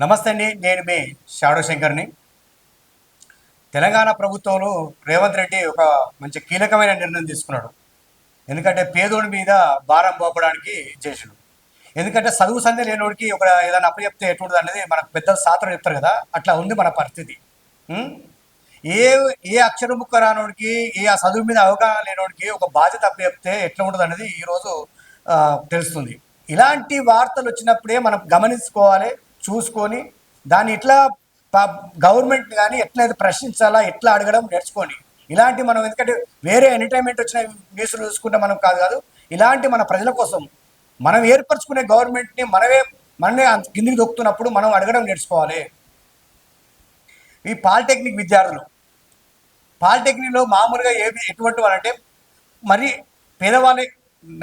నమస్తే అండి. నేను మీ షాడో శంకర్ని. తెలంగాణ ప్రభుత్వంలో రేవంత్ రెడ్డి ఒక మంచి కీలకమైన నిర్ణయం తీసుకున్నాడు. ఎందుకంటే పేదోడి మీద భారం మోపడానికి చేసిండు. ఎందుకంటే చదువు సంధ్య లేనోడికి ఒక ఏదైనా అప్పచెప్తే ఎటువంటిది అనేది మనకు పెద్దలు శాస్త్రం చెప్తారు కదా, అట్లా ఉంది మన పరిస్థితి. ఉం? ఏ ఏ అక్షరం ముక్క రానోడికి, ఏ ఆ చదువు మీద అవగాహన లేనోడికి ఒక బాధ్యత అప్పచెప్తే ఎట్లా ఉంటుంది అనేది ఈరోజు తెలుస్తుంది. ఇలాంటి వార్తలు వచ్చినప్పుడే మనం గమనించుకోవాలి, చూసుకొని దాన్ని ఎట్లా గవర్నమెంట్ కానీ ఎట్లయితే ప్రశ్నించాలా, ఎట్లా అడగడం నేర్చుకోండి. ఇలాంటి మనం ఎందుకంటే వేరే ఎంటర్టైన్మెంట్ వచ్చిన న్యూస్లు చూసుకుంటే మనం కాదు, ఇలాంటి మన ప్రజల కోసం మనం ఏర్పరచుకునే గవర్నమెంట్ని మనమే కిందికి దొక్కుతున్నప్పుడు మనం అడగడం నేర్చుకోవాలి. ఈ పాలిటెక్నిక్ విద్యార్థులు పాలిటెక్నిక్లో మామూలుగా ఎటువంటి వాళ్ళంటే మరి పేదవాళ్ళే,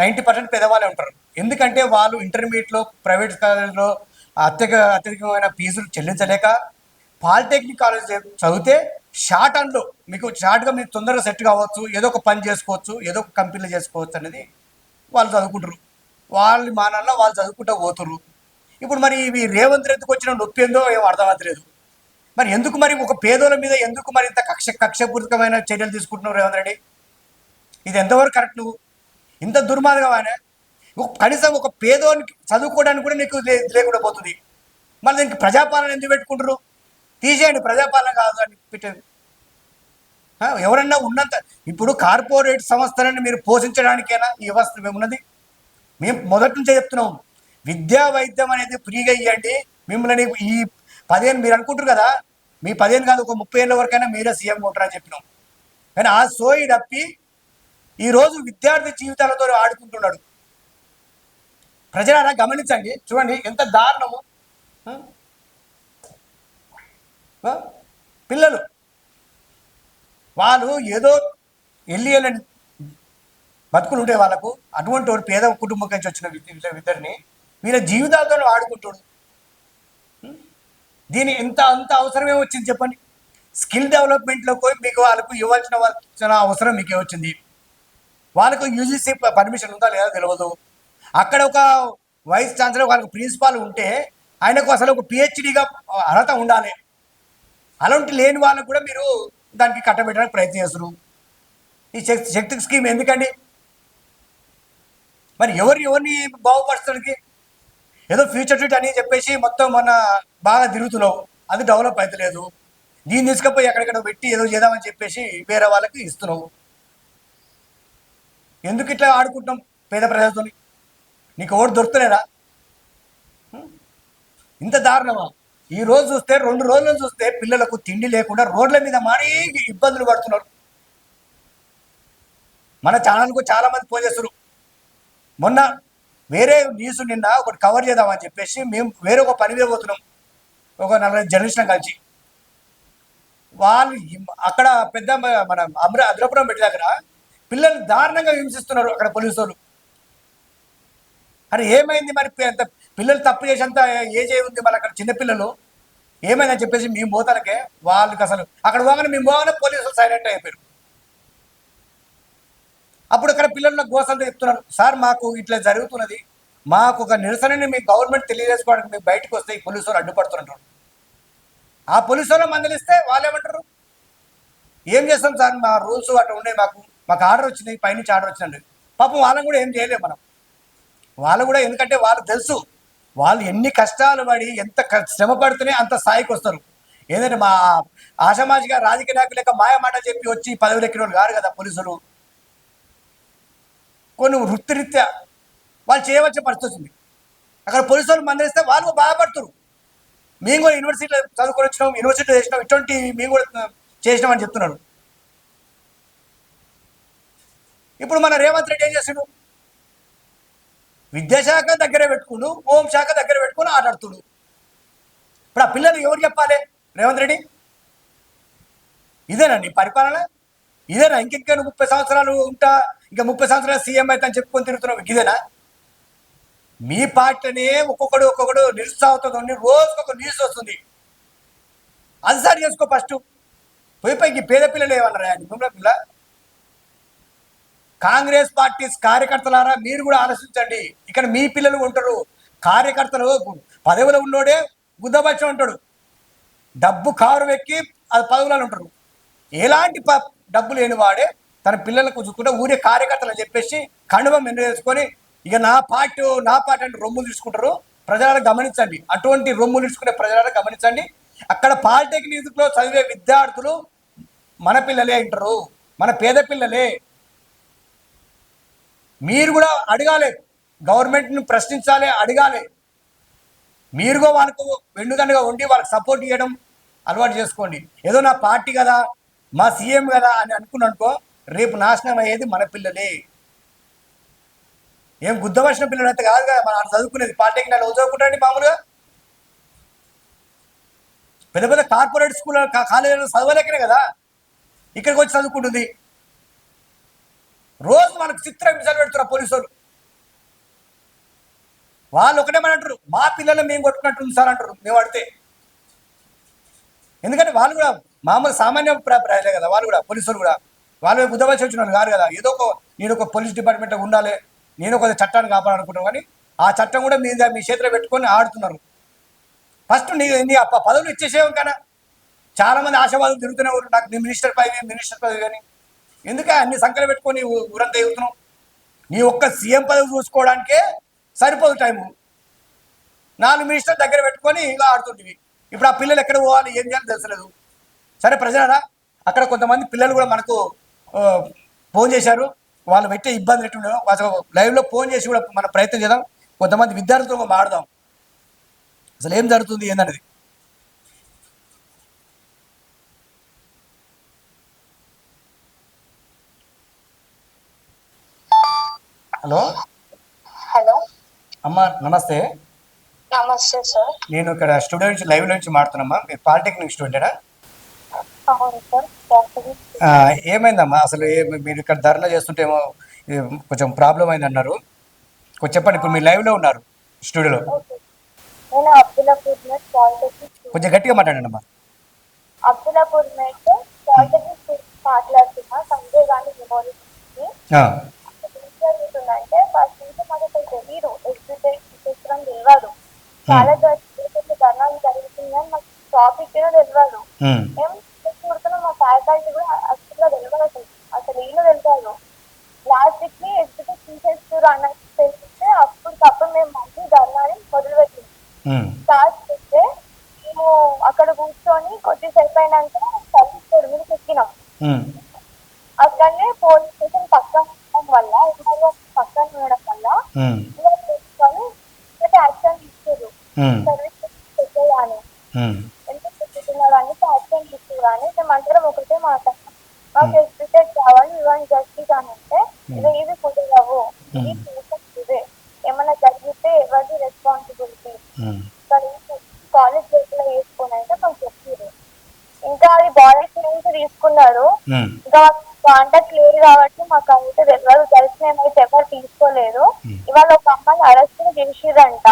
90% పేదవాళ్ళే ఉంటారు. ఎందుకంటే వాళ్ళు ఇంటర్మీడియట్లో ప్రైవేట్ కాలేజ్లో అత్యధికమైన ఫీజులు చెల్లించలేక పాలిటెక్నిక్ కాలేజ్ చదివితే షార్ట్గా మీరు తొందరగా సెట్ కావచ్చు, ఏదో ఒక పని చేసుకోవచ్చు, ఏదో ఒక కంపెనీలో చేసుకోవచ్చు అనేది వాళ్ళు చదువుకుంటారు. వాళ్ళు మానాల్లో వాళ్ళు చదువుకుంటూ పోతున్నారు. ఇప్పుడు మరి ఇవి రేవంత్ రెడ్డికి వచ్చిన నొప్పి ఏందో ఏమో అర్థమవుతలేదు. మరి ఎందుకు మరి ఒక పేదోళ్ళ మీద ఎందుకు మరి ఇంత కక్షపూరితమైన చర్యలు తీసుకుంటున్నావు రేవంత్ రెడ్డి? ఇది ఎంతవరకు కరెక్ట్? నువ్వు ఇంత దుర్మార్గమైన కనీసం ఒక పేదోనికి చదువుకోవడానికి కూడా నీకు లేకుండా పోతుంది. మళ్ళీ దీనికి ప్రజాపాలన ఎందుకు పెట్టుకుంటారు? తీసేయండి, ప్రజాపాలన కాదు అని పెట్టేది. ఎవరన్నా ఉన్నంత ఇప్పుడు కార్పొరేట్ సంస్థలను మీరు పోషించడానికైనా ఈ వ్యవస్థ ఉన్నది. మేము మొదటి నుంచే చెప్తున్నాం, విద్యా వైద్యం అనేది ఫ్రీగా ఇవ్వండి. మిమ్మల్ని ఈ 10 మీరు అనుకుంటారు కదా, మీ 10 కాదు, ఒక 30 ఏళ్ళ వరకైనా మీరే సీఎం ఉంటారని చెప్పినాం. కానీ ఆ సోయి తప్పి ఈరోజు విద్యార్థి జీవితాలతో ఆడుకుంటున్నాడు. ప్రజలారా గమనించండి, చూడండి ఎంత దారుణము. పిల్లలు వాళ్ళు ఏదో వెళ్ళని బతుకులు ఉంటే వాళ్ళకు, అటువంటి వాడు పేద కుటుంబం నుంచి వచ్చిన ఇద్దరిని వీళ్ళ జీవితాలతో ఆడుకుంటాడు. దీని అంత అవసరమే వచ్చింది చెప్పండి? స్కిల్ డెవలప్మెంట్లో పోయి మీకు వాళ్ళకు ఇవ్వాల్సిన అవసరం మీకే వచ్చింది. వాళ్ళకు యూజీసీ పర్మిషన్ ఉందా లేదా తెలియదు. అక్కడ ఒక వైస్ ఛాన్సలర్, వాళ్ళకు ప్రిన్సిపాల్ ఉంటే ఆయనకు అసలు ఒక పిహెచ్డిగా అర్హత ఉండాలి. అలాంటి లేని వాళ్ళకు కూడా మీరు దానికి కట్టబెట్టడానికి ప్రయత్నం చేస్తున్నారు. ఈ శక్తి స్కీమ్ ఎందుకండి? మరి ఎవరిని బాగుపరచడానికి? ఏదో ఫ్యూచర్ ఫిట్ అని చెప్పేసి మొత్తం మన బాగా తిరుగుతున్నావు, అది డెవలప్ అవుతలేదు. దీన్ని తీసుకపోయి ఎక్కడెక్కడ పెట్టి ఏదో చేద్దామని చెప్పేసి వేరే వాళ్ళకి ఇస్తున్నావు. ఎందుకు ఇట్లా ఆడుకుంటున్నాం పేద ప్రజలతో? నీకు ఓటు దొరుకుతలేదా? ఇంత దారుణమా? ఈ రోజు చూస్తే 2 రోజులు చూస్తే పిల్లలకు తిండి లేకుండా రోడ్ల మీద మరీ ఇబ్బందులు పడుతున్నారు. మన ఛానల్కు చాలా మంది ఫోన్ చేస్తారు. మొన్న వేరే న్యూస్ నిన్న ఒకటి కవర్ చేద్దామని చెప్పేసి మేము వేరే ఒక పని మీద పోతున్నాం, ఒక 4 జర్నలిస్టులను కలిసి. వాళ్ళు అక్కడ పెద్ద మన అద్రపురం పెట్టి దగ్గర పిల్లలు దారుణంగా హింసిస్తున్నారు అక్కడ పోలీసు వాళ్ళు. అరే ఏమైంది మరి? పిల్లలు తప్పు చేసేంత ఏజ్ ఉంది మళ్ళీ అక్కడ చిన్నపిల్లలు. ఏమైందని చెప్పేసి మేము పోతానికే వాళ్ళకి అసలు అక్కడ పోగానే మేము పోగానే పోలీసులు సైలెంట్ అయిపోయారు. అప్పుడు అక్కడ పిల్లల గోసంతా చెప్తున్నారు, సార్ మాకు ఇట్లా జరుగుతున్నది, మాకు ఒక నిరసనని మీ గవర్నమెంట్ తెలియజేసుకోవడానికి మేము బయటకు వస్తే ఈ పోలీసు వాళ్ళు అడ్డుపడుతుంటారు. ఆ పోలీసు వాళ్ళు మందలిస్తే వాళ్ళు ఏమంటారు? ఏం చేస్తాం సార్, మా రూల్స్ అట్లా ఉండే, మాకు ఆర్డర్ వచ్చింది, పైనుంచి ఆర్డర్ వచ్చిందండి. పాపం వాళ్ళని కూడా ఏం చేయలేము మనం. వాళ్ళు కూడా, ఎందుకంటే వాళ్ళు తెలుసు వాళ్ళు ఎన్ని కష్టాలు పడి ఎంత శ్రమ పడితేనే అంత స్థాయికి వస్తారు. ఏదంటే మా ఆషామాషిగా రాజకీయ నాయకులు లెక్క మాయమాట చెప్పి వచ్చి పదవులు ఎక్కిన వాళ్ళు కాదు కదా పోలీసులు. కొన్ని వృత్తిరీత్యా వాళ్ళు చేయవలసిన పరిస్థితి వచ్చింది. అక్కడ పోలీసు వాళ్ళు మందలిస్తే వాళ్ళు బాధపడుతున్నారు. మేము కూడా యూనివర్సిటీలో చదువుకొని వచ్చినాం, యూనివర్సిటీలో చేసినాం, ఇటువంటి మేము కూడా చేసినామని చెప్తున్నారు. ఇప్పుడు మన రేవంత్ రెడ్డి ఏం చేస్తాడు? విద్యాశాఖ దగ్గరే పెట్టుకుని, హోంశాఖ దగ్గర పెట్టుకుని ఆటాడుతుడు. ఇప్పుడు ఆ పిల్లలు ఎవరు చెప్పాలి? రేవంత్ రెడ్డి ఇదేనా నీ పరిపాలన? ఇదేనా? ఇంకెంకా 30 సంవత్సరాలు ఉంటా, ఇంకా 30 సంవత్సరాలు సీఎం అయితే అని చెప్పుకొని తిరుగుతున్నావు, ఇదేనా? మీ పార్టీనే ఒక్కొక్కడు నిరుత్సాహంతో రోజుకొక న్యూస్ వస్తుంది. అది సార్ చేసుకో ఫస్ట్. పోయి పేద పిల్లలు ఏమన్నారా పిల్ల? కాంగ్రెస్ పార్టీ కార్యకర్తలారా మీరు కూడా ఆలోచించండి. ఇక్కడ మీ పిల్లలు ఉంటారు, కార్యకర్తలు పదవిలో ఉన్నోడే గుద్దబచ్చం ఉంటాడు, డబ్బు కారు ఎక్కి అది పదవులలో ఉంటారు. ఎలాంటి డబ్బు లేని వాడే తన పిల్లలకు చూసుకుంటే ఊరే కార్యకర్తలు అని చెప్పేసి కండువం ఎన్ను వేసుకొని ఇక నా పార్టీ అంటే రొమ్ములు తీసుకుంటారు. ప్రజలను గమనించండి, అటువంటి రొమ్ములు తీసుకునే ప్రజలను గమనించండి. అక్కడ పాలిటెక్నిక్లో చదివే విద్యార్థులు మన పిల్లలే అంటారు, మన పేద పిల్లలే. మీరు కూడా అడగాలి, గవర్నమెంట్ని ప్రశ్నించాలి, అడగాలి. మీరుగా వాళ్ళకు వెన్నుదన్నుగా ఉండి వాళ్ళకి సపోర్ట్ చేయడం అలవాటు చేసుకోండి. ఏదో నా పార్టీ కదా, మా సీఎం కదా అని అనుకో, రేపు నాశనం అయ్యేది మన పిల్లలే. ఏం గుద్దవలసిన పిల్లలు అయితే కాదు కదా మనం చదువుకునేది. పాలిటెక్నిక్ చదువుకుంటారండి మామూలుగా. పెద్ద పెద్ద కార్పొరేట్ స్కూల్ కాలేజీలో చదవలేకనే కదా ఇక్కడికి వచ్చి చదువుకుంటుంది. రోజు మనకు చిత్ర హింసలు పెడుతున్నారు పోలీసులు. వాళ్ళు ఒకటే మన అంటారు, మా పిల్లలు మేము కొట్టుకున్నట్టుంది సార్ అంటారు మేము అడితే. ఎందుకంటే వాళ్ళు కూడా మామూలు సామాన్య ప్రజలే కదా, వాళ్ళు కూడా పోలీసులు కూడా వాళ్ళు బుద్ధవలసి వచ్చిన వాళ్ళు కాదు కదా. ఏదో నేను ఒక పోలీస్ డిపార్ట్మెంట్లో ఉండాలి, నేను ఒక చట్టాన్ని కాపాడాలనుకుంటాను, కానీ ఆ చట్టం కూడా మీ చేతిలో పెట్టుకొని ఆడుతున్నారు. ఫస్ట్ నీ పదవులు ఇచ్చేసేవం కదా. చాలామంది ఆశావాదులు తిరుగుతూనే ఊరు, నాకు నీ మినిస్టర్ పదవి కానీ ఎందుకే అన్ని సంఖ్యలు పెట్టుకొని ఊరంతా ఎగుతున్నావు. నీ ఒక్క సీఎం పదవి చూసుకోవడానికే సరిపోదు టైము. 4 మినిస్టర్ దగ్గర పెట్టుకొని ఇలా ఆడుతుంటివి. ఇప్పుడు ఆ పిల్లలు ఎక్కడ పోవాలి, ఏం చేయాలో తెలుసలేదు. సరే ప్రజలారా, అక్కడ కొంతమంది పిల్లలు కూడా మనకు ఫోన్ చేశారు, వాళ్ళు పెట్టే ఇబ్బంది ఎట్టుండో అసలు లైవ్లో ఫోన్ చేసి కూడా మనం ప్రయత్నం చేద్దాం. కొంతమంది విద్యార్థులతో మాట్లాడదాం అసలు ఏం జరుగుతుంది ఏందనేది. హలో హలో అమ్మా, నమస్తే. నమస్తే సార్. నేను ఇక్కడ స్టూడియో నుంచి లైవ్ నుంచి మాట్లాడుతున్నామ్మా. మీరు పాలిటెక్నిక్ స్టూడెంటా? అవును సార్. ఏమైందమ్మా అసలు? మీరు ఇక్కడ ధర్నా చేస్తుంటేమో కొంచెం ప్రాబ్లం అయింది అన్నారు, కొంచెం చెప్పండి. ఇప్పుడు మీరు లైవ్లో ఉన్నారు స్టూడియోలో. నేను అబ్దుల్లాపూర్ మేట్ పాలిటెక్నిక్, కొంచెం గట్టిగా మాట్లాడండి అమ్మా. అబ్దుల్లాపూర్ మేట్ పాలిటెక్నిక్ మాట్లాడుతున్నా. సంజయ్ గాంధీ యూనివర్సిటీ జరుగుతుందంటే ఫస్ట్ నుంచి మాకు అసలు తెలియదు, ఎగ్జిబిషన్ తెలియదు. చాలా ధర్నాలు జరుగుతుందని మాకు టాపిక్ కూడా తెలియదు. మేము చూడుతున్నాం, మా ఫ్యాకల్టీ కూడా అసలు తెలియదు, అసలు ఏమో తెలియదు. లాస్ట్ కి ఎగ్జిబిషన్ తీసేస్తారు అన్నట్టు తెలిస్తే అప్పటికప్పుడు మేము మళ్ళీ ధర్నాన్ని మొదలుపెట్టింది. స్టార్ట్ చేస్తే మేము అక్కడ కూర్చొని కొద్దిసేపు అయినాక సర్వీస్ మీదకి ఎక్కినాం. అక్కడనే పోలీస్ స్టేషన్ పక్కన ఉండడం వల్ల, పక్కన ఉండడం వల్ల తీసుకొని యాక్షన్ ఇచ్చారు. సర్వీస్ పెట్టేయాలి, ఎంత పెట్టుతున్నారు అని యాక్షన్ ఇచ్చారు. కానీ మేమందరం ఒకటే మాట్లాడతాం, మాకు ఎగ్జిక్యూట్ కావాలి, ఇవన్నీ జస్టిస్ అని అంటే ఇవి కుదరవు, ఇదే ఏమైనా జరిగితే ఎవరిది రెస్పాన్సిబిలిటీ కాలేజ్ లో వేసుకుని అయితే మాకు చెప్పారు. ఇంకా అది బాయ్స్ నుంచి తీసుకున్నారు, ఇంకా కాంటాక్ట్ లేదు కాబట్టి మాకు అయితే తెలియదు. గర్ల్స్ నేమ్ అయితే ఎవరు తీసుకోలేదు. ఇవాళ ఒక అమ్మాయి అరెస్ట్ చేసిరంట,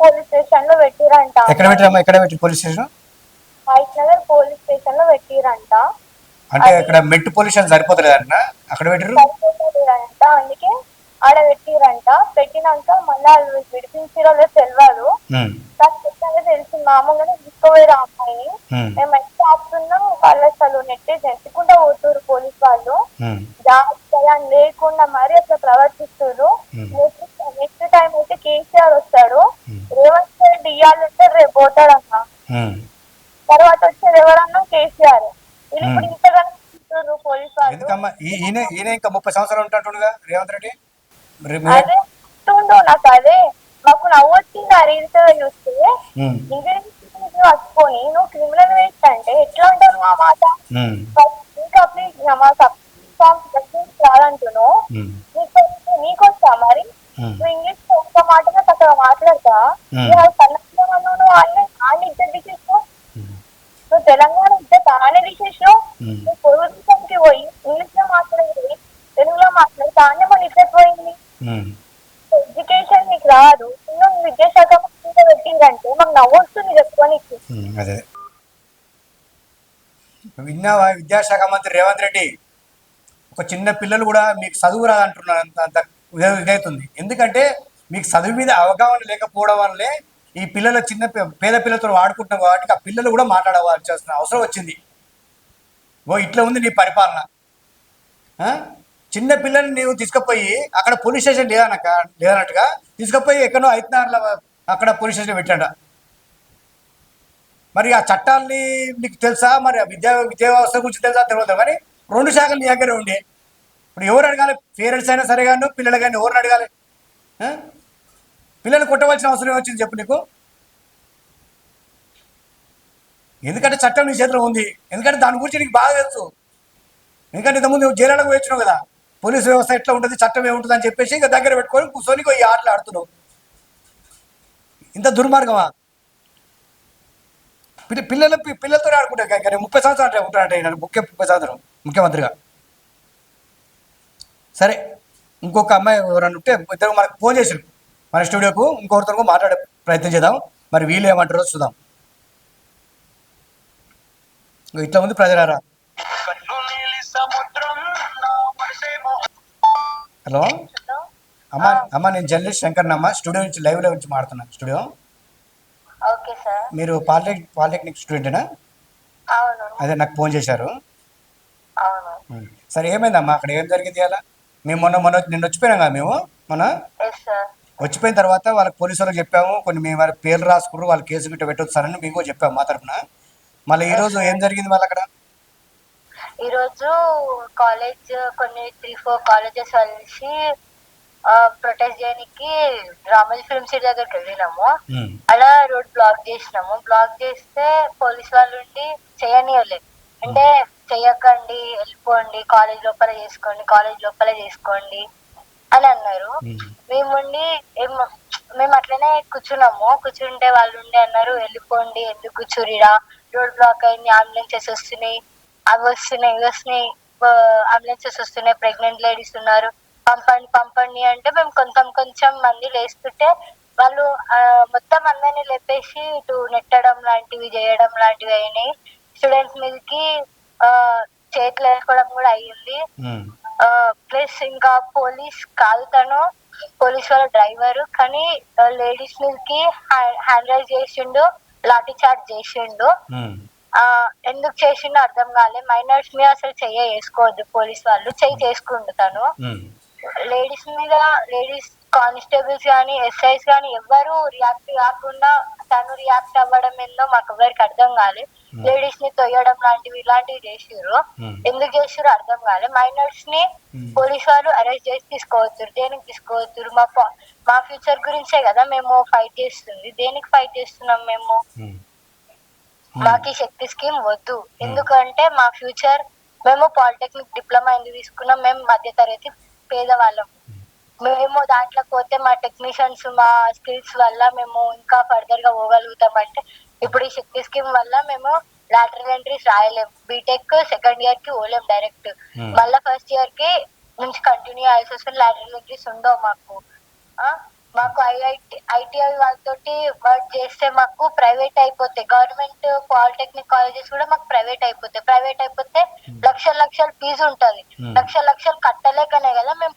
పోలీస్ స్టేషన్ లో పెట్టిరంట. హైట్ నగర్ పోలీస్ స్టేషన్ లో పెట్టిరంట. అంటే ఇక్కడ మెట్టు పోలీస్ స్టేషన్ సరిపోతలేదంట, అక్కడ సరిపోతలేదంట, అందుకే ఆడ పెట్టిరంట. పెట్టినాక మళ్ళీ విడిపించారో తెలియదు, తెలిసి మామూలుగానే తీసుకోవేరు ఆ అమ్మాయిని. మేము ఎంత ఆపుతున్నాం, వాళ్ళు అసలు నెట్టుకుంటా పోతున్నారు పోలీస్ వాళ్ళు. జాగ్రత్త లేకుండా మరి అట్లా ప్రవర్తిస్తారు. నెక్స్ట్ టైం అయితే కేసీఆర్ వస్తాడు, రేవంత్ రెడ్డి ఇయ్యాలంటే రేపు పోతాడన్నా, తర్వాత వచ్చేది ఎవరన్నా కేసీఆర్. ఇది ఇప్పుడు ఇంతగానో చూస్తున్నారు పోలీస్ వాళ్ళు. ఈయన ఇంకా 30 సంవత్సరాలు ఉంటుండగా రేవంత్ రెడ్డి. అదే నాకు అదే మాకు నవ్వు వచ్చింది ఆ రీల్స్ చూస్తే. పట్టుకొని నువ్వు క్రిమినల్ వేస్ట్ అంటే ఎట్లా ఉంటావు ఆ మాట? ఇంకా రాదంటున్నావు, నీకు వస్తా మరి? నువ్వు ఇంగ్లీష్ లో ఒక్క మాటగా చక్కగా మాట్లాడతా, నువ్వు ఆన్ని ఇద్దరు తీసేసినావు, నువ్వు తెలంగాణ ఇద్దరు ఆనే తీసేసినావు. నువ్వు పొరుగు దేశానికి పోయి ఇంగ్లీష్ లో మాట్లాడేది తెలుగులో మాట్లాడితే ఆనే మన ఇద్దరు పోయింది. ఎడ్యుకేషన్ నీకు రాదు, విద్యాశాఖ పెట్టిందంటే మాకు నవ్వు వస్తుంది చెప్పుకోనికి. విన్నావా? విద్యాశాఖ మంత్రి రేవంత్ రెడ్డి ఒక చిన్న పిల్లలు కూడా మీకు చదువు రాదంటున్నారు, అంత ఇదవుతుంది. ఎందుకంటే మీకు చదువు మీద అవగాహన లేకపోవడం వల్లే ఈ పిల్లల పేద పిల్లలతో ఆడుకుంటున్నాం కాబట్టి ఆ పిల్లలు కూడా మాట్లాడవలసిన అవసరం వచ్చింది. ఓ ఇట్లా ఉంది నీ పరిపాలన. చిన్న పిల్లల్ని నీవు తీసుకుపోయి అక్కడ పోలీస్ స్టేషన్ లేదన్నట్టుగా తీసుకుపోయి ఎక్కడో ఐదున్నరల అక్కడ పోలీస్ స్టేషన్ పెట్టాడ. మరి ఆ చట్టాలని నీకు తెలుసా? మరి విద్యా వ్యవస్థ గురించి తెలుసా? తెలియదు. కానీ 2 శాఖలు నీ దగ్గరే ఉండే. ఇప్పుడు ఎవరు అడగాలి? పేరెంట్స్ అయినా సరే కానీ పిల్లలు కానీ ఎవరిని అడగాలి? పిల్లలు కొట్టవలసిన అవసరం వచ్చింది చెప్పు నీకు? ఎందుకంటే చట్టం నీ చేతిలో ఉంది. ఎందుకంటే దాని గురించి నీకు బాగా తెలుసు. ఎందుకంటే ఇంతకుముందు నువ్వు జైలుకు వచ్చినావు కదా, పోలీసు వ్యవస్థ ఎట్లా ఉంటుంది, చట్టం ఏముంటుంది అని చెప్పేసి ఇక దగ్గర పెట్టుకొని కూర్చొని ఈ ఆటలు ఆడుతున్నావు. ఇంత దుర్మార్గమా? పిల్లలతో ఆడుకుంటా 30 సంవత్సరాలు ఉంటాడంటే ముఖ్య 30 సంవత్సరం ముఖ్యమంత్రిగా. సరే, ఇంకొక అమ్మాయి ఎవరన్నా ఉంటే ఇద్దరు మనకు ఫోన్ చేసారు మన స్టూడియోకు, ఇంకొకరితో మాట్లాడే ప్రయత్నం చేద్దాం. మరి వీళ్ళు ఏమంటారో చూద్దాం. ఇట్లా ఉంది ప్రజలారా. హలో అమ్మ, నేను జర్నలిస్ట్ శంకర్ అమ్మ, స్టూడియో నుంచి లైవ్లో నుంచి మాట్లాడుతున్నాను. Studio okay sir. మీరు పాలిటెక్నిక్ స్టూడెంటేనా? అవును. అదే నాకు ఫోన్ చేశారు. అవును. సరే, ఏమైందమ్మా అక్కడ ఏం జరిగింది? అలా మేము మొన్న నిన్న వచ్చిపోయినాం కదా, మేము మొన్న వచ్చిపోయిన తర్వాత వాళ్ళకి పోలీసు వాళ్ళకి చెప్పాము, కొన్ని మేము వాళ్ళ పేర్లు రాసుకున్నారు, వాళ్ళు కేసు గిట్ట పెట్టొచ్చారని మీకు చెప్పాము మా తరఫున. మళ్ళీ ఈరోజు ఏం జరిగింది మళ్ళీ అక్కడ? ఈరోజు కాలేజ్ కొన్ని 3-4 కాలేజెస్ కలిసి ప్రొటెస్ట్ చేయడానికి రామోజీ ఫిల్మ్ సిటీ దగ్గరికి వెళ్ళినాము. అలా రోడ్ బ్లాక్ చేసినాము. బ్లాక్ చేస్తే పోలీస్ వాళ్ళు ఉండి చేయనివ్వలేదు. అంటే చెయ్యకండి, వెళ్ళిపోండి, కాలేజ్ లోపల చేసుకోండి అని అన్నారు. మేముండి మేము అట్లనే కూర్చుంటే వాళ్ళు ఉండి అన్నారు, వెళ్ళిపోండి, ఎందుకు కూర్చురిరా, రోడ్ బ్లాక్ అయింది, అంబులెన్సెస్ వస్తున్నాయి, అవి వస్తున్నాయి, ఇవి వస్తున్నాయి, అంబులెన్సెస్ వస్తున్నాయి, ప్రెగ్నెంట్ లేడీస్ ఉన్నారు, పంపండి అంటే మేము కొంచెం మంది లేస్తుంటే వాళ్ళు మొత్తం అందరినీ లేపేసి ఇటు నెట్టడం లాంటివి అయినాయి. స్టూడెంట్స్ మీదకి చేతులు వేసుకోవడం కూడా అయ్యింది. ప్లస్ ఇంకా పోలీస్ కాదు, పోలీస్ వాళ్ళ డ్రైవర్, కానీ లేడీస్ మీదకి హ్యాండ్ రైజ్ చేసిండు, లాఠీ చార్జ్ చేసిండు. ఎందుకు చేసిండో అర్థం కాలే. మైనర్స్ మీద అసలు వేసుకోవద్దు, పోలీస్ వాళ్ళు చేసుకుండు. తను లేడీస్ కానిస్టేబుల్స్ కానీ ఎస్ఐస్ కానీ ఎవ్వరు రియాక్ట్ కాకుండా తను రియాక్ట్ అవ్వడం ఏందో మాకు ఎవరికి అర్థం కాలే. లేడీస్ ని తొయ్యడం ఇలాంటివి చేసిర్రు. ఎందుకు చేసిర్రు అర్థం కాలే. మైనర్స్ ని పోలీస్ వాళ్ళు అరెస్ట్ చేసి తీసుకోవచ్చు. దేనికి తీసుకోవచ్చు? మా ఫ్యూచర్ గురించే కదా మేము ఫైట్ చేస్తుంది. దేనికి ఫైట్ చేస్తున్నాం మేము? మాకు శక్తి స్కీమ్ వద్దు. ఎందుకంటే మా ఫ్యూచర్, మేము పాలిటెక్నిక్ డిప్లొమా ఎందుకు తీసుకున్నాం? మేము మధ్యతరగతి పేదవాళ్ళం. మేము దాంట్లో పోతే మా టెక్నీషియన్స్, మా స్కిల్స్ వల్ల మేము ఇంకా ఫర్దర్ గా పోగలుగుతాం. అంటే ఇప్పుడు ఈ శక్తి స్కీమ్ వల్ల మేము లాటరల్ ఎంట్రీస్ రాయలేం, బీటెక్ సెకండ్ ఇయర్ కి పోలేం డైరెక్ట్, మళ్ళీ ఫస్ట్ ఇయర్ కి నుంచి కంటిన్యూ అయ్యాల్సి వస్తుంది. లాటరల్ ఎంట్రీస్ ఉండవు మాకు ఐటీఐ వాళ్ళతోటి వర్క్ చేస్తే మాకు ప్రైవేట్ అయిపోతాయి. గవర్నమెంట్ పాలిటెక్నిక్ కాలేజెస్ కూడా మాకు ప్రైవేట్ అయిపోతే లక్షలు ఫీజు ఉంటది. లక్షలు కట్టలేకనే కదా మేము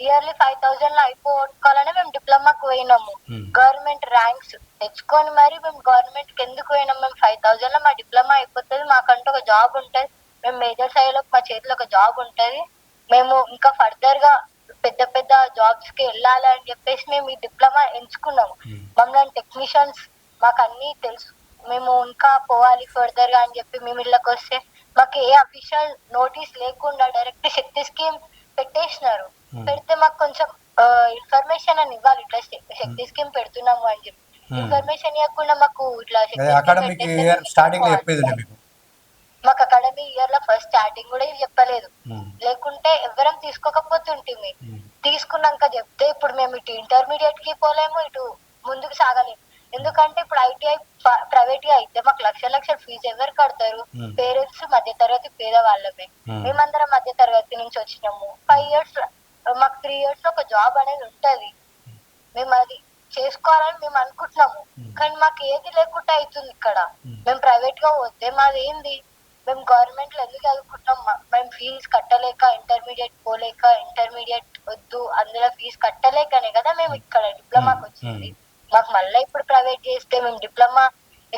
ఇయర్లీ 5,000 అయిపోవాలని మేము డిప్లొమాకి పోయినాము. గవర్నమెంట్ ర్యాంక్స్ తెచ్చుకొని మరి మేము గవర్నమెంట్ కి ఎందుకు పోయినాం? మేము 5,000 మా డిప్లొమా అయిపోతుంది, మాకంటూ ఒక జాబ్ ఉంటది, మేము మేజర్ స్థాయిలో మా చేతిలో ఒక జాబ్ ఉంటది, మేము ఇంకా ఫర్దర్ గా పెద్ద జాబ్స్ కి వెళ్ళాలి అని చెప్పేసి మేము ఈ డిప్లొమా ఎంచుకున్నాము. మమ్మల్ని టెక్నీషియన్స్ మాకు అన్ని తెలుసు, మేము ఇంకా పోవాలి ఫర్దర్ గా అని చెప్పి మేము ఇళ్ళకి వస్తే మాకు ఏ అఫీషియల్ నోటీస్ లేకుండా డైరెక్ట్ శక్తి స్కీమ్ పెట్టేసినారు. పెడితే మాకు కొంచెం ఇన్ఫర్మేషన్ అని ఇవ్వాలి, ఇట్లా శక్తి స్కీమ్ పెడుతున్నాము అని చెప్పి. ఇన్ఫర్మేషన్ ఇవ్వకుండా మాకు ఇట్లా మాకు అకాడమీ ఇయర్ లో ఫస్ట్ స్టార్టింగ్ కూడా ఇది చెప్పలేదు. లేకుంటే ఎవరం తీసుకోకపోతుంటిమి. తీసుకున్నాక చెప్తే ఇప్పుడు మేము ఇటు ఇంటర్మీడియట్ కి పోలేము, ఇటు ముందుకు సాగలేము. ఎందుకంటే ఇప్పుడు ఐటీఐ ప్రైవేట్ గా అయితే మాకు లక్షల ఫీజు ఎవరు కడతారు? పేరెంట్స్ మధ్యతరగతి పేదవాళ్ళమే. మేమందరం మధ్యతరగతి నుంచి వచ్చినాము. 5 years మాకు 3 years లో ఒక జాబ్ అనేది ఉంటది. మేము అది చేసుకోవాలని మేము అనుకుంటున్నాము, కానీ మాకు ఏది లేకుండా అవుతుంది ఇక్కడ. మేము ప్రైవేట్ గా పోతే మాది ఏంది? మేము గవర్నమెంట్ లో ఎందుకు చదువుకుంటాం? మేము ఫీజు కట్టలేక, ఇంటర్మీడియట్ పోలేక, ఇంటర్మీడియట్ వద్దు అందులో ఫీజు కట్టలేకనే కదా మేము ఇక్కడ డిప్లొమాకి వచ్చింది. మాకు మళ్ళీ ఇప్పుడు ప్రైవేట్ చేస్తే మేము డిప్లొమా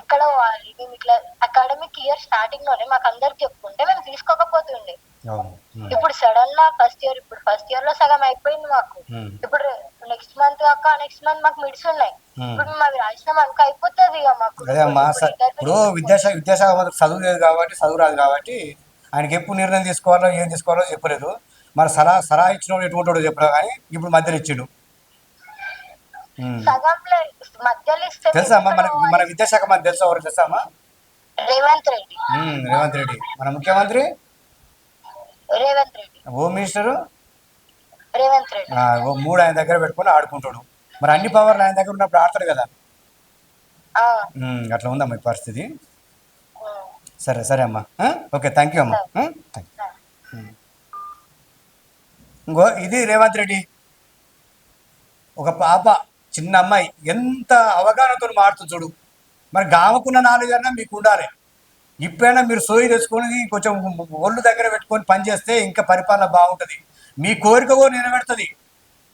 ఎక్కడ పోవాలి, మేము ఇట్లా అకాడమిక్ ఇయర్ స్టార్టింగ్ లోనే మాకు అందరికి చెప్పుకుంటే మేము తీసుకోకపోతుండే. అవును. ఇప్పుడు సడన్ గా ఫస్ట్ ఇయర్ లో సగం అయిపోయింది మాకు. ఇప్పుడు నెక్స్ట్ మంత్ మాకు మిడ్స్ ఉన్నాయి. ఇప్పుడు మేము అవి రాసినాం అనుకో అయిపోతుంది ఇక మాకు. అదే అమ్మా, ఇప్పుడు విద్యాశాఖ మంత్రి చదువు లేదు కాబట్టి, చదువు రాదు కాబట్టి ఆయనకి ఎప్పుడు నిర్ణయం తీసుకోవాలో ఏం తీసుకోవాలో చెప్పలేదు. మరి సలహా ఇచ్చిన వాడు ఎటువంటి వాడు చెప్పలేదు, కానీ ఇప్పుడు మధ్యలో ఇచ్చిండు. తెలుసా అమ్మా, మన విద్యాశాఖ మంత్రి తెలుసా? ఎవరు తెలుసా అమ్మా? రేవంత్ రెడ్డి. రేవంత్ రెడ్డి మన ముఖ్యమంత్రి. Revanth Reddy home minister Revanth Reddy. 3 ఆయన దగ్గర పెట్టుకొని ఆడుకుంటాడు. మరి అన్ని పవర్లు ఆయన దగ్గర ఉన్నప్పుడు ఆడతాడు కదా. అట్లా ఉందమ్మా ఈ పరిస్థితి. సరే సరే అమ్మా, ఓకే, థ్యాంక్ యూ అమ్మా. ఇంకో ఇది రేవంత్ రెడ్డి, ఒక పాప, చిన్న అమ్మాయి ఎంత అవగాహనతో మాడుతుంది చూడు. మరి గామకున్న 4 అన్నా మీకు ఉండాలి. ఇప్పుడైనా మీరు సోయి తెచ్చుకొని కొంచెం ఒళ్ళు దగ్గర పెట్టుకొని పనిచేస్తే ఇంకా పరిపాలన బాగుంటుంది. మీ కోరిక కూడా నెరవేరుతుంది.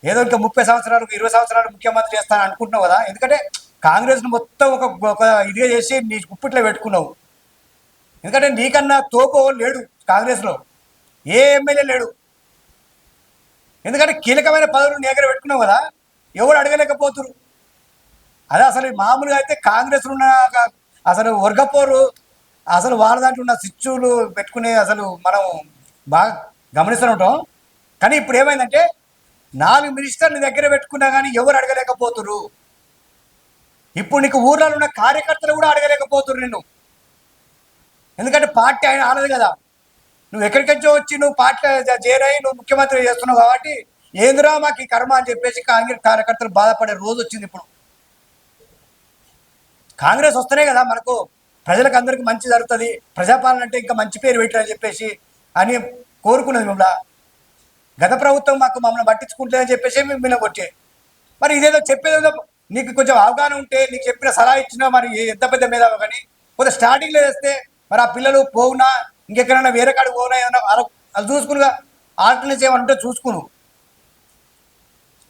ఏదో ఇంకా 30 సంవత్సరాలు 20 సంవత్సరాలు ముఖ్యమంత్రి చేస్తాను అనుకుంటున్నావు కదా. ఎందుకంటే కాంగ్రెస్ను మొత్తం ఒక ఇదిగా చేసి నీ గుప్పిట్లో పెట్టుకున్నావు. ఎందుకంటే నీకన్నా తోపో లేడు కాంగ్రెస్లో, ఏ ఎమ్మెల్యే లేడు. ఎందుకంటే కీలకమైన పదవులు నీ దగ్గర పెట్టుకున్నావు కదా, ఎవరు అడగలేకపోతురు. అదే అసలు మామూలుగా అయితే కాంగ్రెస్లో ఉన్న అసలు వర్గపోరు, అసలు వాళ్ళ దాంట్లో ఉన్న స్విచ్చులు పెట్టుకునే అసలు మనం బాగా గమనిస్తూ ఉంటాం. కానీ ఇప్పుడు ఏమైందంటే 4 మినిస్టర్ని దగ్గర పెట్టుకున్నా కానీ ఎవరు అడగలేకపోతురు. ఇప్పుడు నీకు ఊర్లలో ఉన్న కార్యకర్తలు కూడా అడగలేకపోతురు నిన్ను. ఎందుకంటే పార్టీ ఆయన ఆనదు కదా. నువ్వు ఎక్కడికొచ్చో వచ్చి నువ్వు పార్టీ చేరాయి నువ్వు ముఖ్యమంత్రి చేస్తున్నావు కాబట్టి ఏందిరా మాకు ఈ కర్మ అని చెప్పేసి కాంగ్రెస్ కార్యకర్తలు బాధపడే రోజు వచ్చింది. ఇప్పుడు కాంగ్రెస్ వస్తేనే కదా మనకు ప్రజలకు అందరికీ మంచి జరుగుతుంది, ప్రజాపాలన అంటే ఇంకా మంచి పేరు పెట్టారని చెప్పేసి అని కోరుకున్నది. మిమ్మల్ని గత ప్రభుత్వం మమ్మల్ని పట్టించుకుంటుందని చెప్పేసి మిమ్మల్ని వచ్చే. మరి ఇదేదో చెప్పేదేదో నీకు కొంచెం అవగాహన ఉంటే, నీకు చెప్పిన సలహా ఇచ్చినా మరి ఎంత పెద్ద మీద కానీ కొంచెం స్టార్టింగ్లో వేస్తే మరి ఆ పిల్లలు పోవునా ఇంకెక్కడైనా వేరే కాడికి పోవునా ఏదైనా అది చూసుకునిగా ఆల్టర్నేటివ్ ఏమంటే చూసుకును.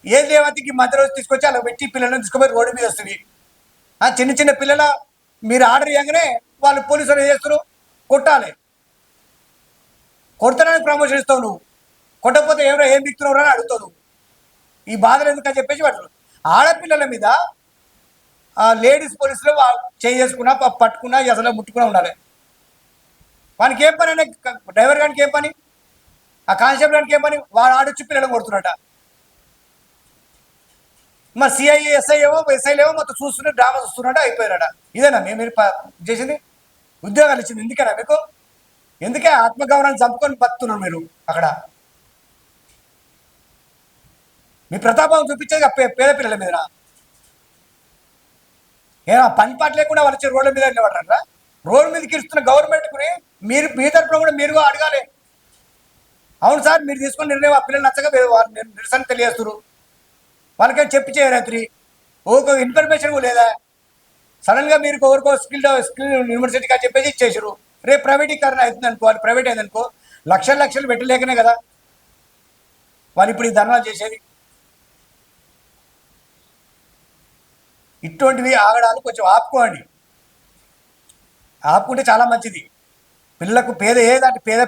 ఏది లేవతికి మధ్య రోజు తీసుకొచ్చి అలా పెట్టి పిల్లలను తీసుకుపోయి రోడ్డు మీద వస్తుంది. చిన్న చిన్న పిల్లల మీరు ఆర్డర్ ఇవ్వగానే వాళ్ళు పోలీసులు చేస్తారు, కొట్టాలి. కొడతానికి ప్రమోషన్ ఇస్తావు నువ్వు, కొట్టకపోతే ఎవరో ఏం దిక్కుతున్నావు అని అడుగుతావు. ఈ బాధలు ఎందుకని చెప్పేసి పట్టు. ఆడపిల్లల మీద లేడీస్ పోలీసులు చేసుకున్నా పట్టుకున్నా అసలు ముట్టుకున్నా ఉండాలి. వానికి ఏం పని అనే డ్రైవర్ గానికి ఏం పని, ఆ కానిస్టేబుల్ గానికి ఏం పని, వాడు ఆడొచ్చి పిల్లలు కొడుతున్నట. మరి సిఐ ఎస్ఐలేమో మొత్తం చూస్తున్నారు, డ్రామా చూస్తున్నట్టు అయిపోయినట. ఇదేనా మీరు చేసింది? ఉద్యోగాలు ఇచ్చింది ఎందుకేనా మీకు? ఎందుకే ఆత్మగౌరవాన్ని చంపుకొని బతున్నారు మీరు అక్కడ? మీ ప్రతాపం చూపించేది పేద పిల్లల మీద. ఏమో పని పాట లేకుండా వాళ్ళు వచ్చి రోడ్ల మీద నిలబడరా? రోడ్డు మీదకి ఇస్తున్న గవర్నమెంట్ని మీరు మీ తరఫున కూడా మీరు అడగాలి. అవును సార్, మీరు తీసుకున్న నిర్ణయం ఆ పిల్లలు నచ్చగా నిరసన తెలియజేస్తారు. వాళ్ళకేం చెప్పి చేయరాత్రి ఒక ఇన్ఫర్మేషన్ లేదా? సడన్గా మీరు ఎవరికో స్కిల్ యూనివర్సిటీకి అని చెప్పేసి ఇచ్చేసారు. రేపు ప్రైవేటీకరణ అవుతుంది అనుకో, వాళ్ళు ప్రైవేట్ అయిందనుకో, లక్షలు పెట్టలేకనే కదా వాళ్ళు ఇప్పుడు ఈ ధర్నాలు చేసేది. ఇటువంటివి ఆగడాలు కొంచెం ఆపుకుంటే చాలా మంచిది. పిల్లలకు ఏదంటే పేద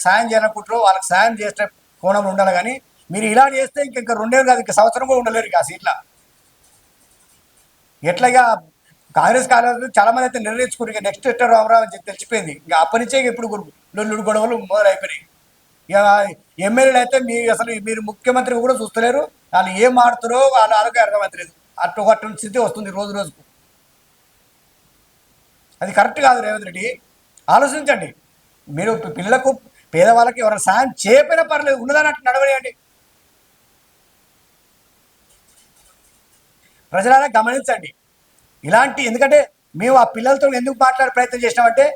సాయం చేయాలనుకుంటారో వాళ్ళకి సాయం చేసే కోణంలో ఉండాలి. కానీ మీరు ఇలా చేస్తే ఇంకా 2 ఏళ్ళు కాదు, ఇంకా సంవత్సరం కూడా ఉండలేరు ఇక సీట్ల. ఎట్లాగా కాంగ్రెస్ కార్యకర్తలు చాలా మంది అయితే నిర్ణయించుకున్నారు, ఇక నెక్స్ట్ రామరావు అని చెప్పి తెలిసిపోయింది. ఇంకా అప్పటి నుంచే ఇప్పుడు లొల్లుడు గొడవలు మొదలైపోయినాయి. ఇక ఎమ్మెల్యేలు అయితే మీరు ముఖ్యమంత్రి కూడా చూస్తలేరు, వాళ్ళు ఏం ఆడుతారో వాళ్ళ ఆరోగ్యం అర్థమవుతలేదు. అటువంటి స్థితి వస్తుంది రోజు రోజుకు. అది కరెక్ట్ కాదు. రేవంత్ రెడ్డి ఆలోచించండి. మీరు పిల్లలకు పేదవాళ్ళకి ఎవరైనా సాయం చేయకపోయినా పర్లేదు, ఉన్నదాన్నట్టు నడవలేయండి. ప్రజలారా గమనించండి ఇలాంటి. ఎందుకంటే మేము ఆ పిల్లలతో ఎందుకు మాట్లాడే ప్రయత్నం చేసినామంటే,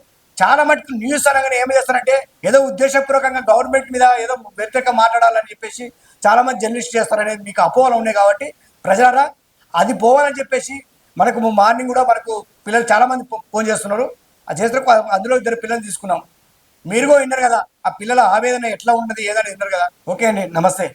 చాలా మటుకు న్యూస్ అనగానే ఏమి చేస్తారంటే ఏదో ఉద్దేశపూర్వకంగా గవర్నమెంట్ మీద ఏదో వ్యతిరేకంగా మాట్లాడాలని చెప్పేసి చాలామంది జర్నలిస్ట్ చేస్తారనేది మీకు అపోహలు ఉన్నాయి. కాబట్టి ప్రజలారా అది పోవాలని చెప్పేసి మనకు మార్నింగ్ కూడా మనకు పిల్లలు చాలామంది ఫోన్ చేస్తున్నారు. అది చేస్తే అందులో 2 పిల్లలు తీసుకున్నాం. మీరు కూడా విన్నారు కదా ఆ పిల్లల ఆవేదన ఎట్లా ఉన్నది ఏదని విన్నారు కదా. ఓకే అండి, నమస్తే.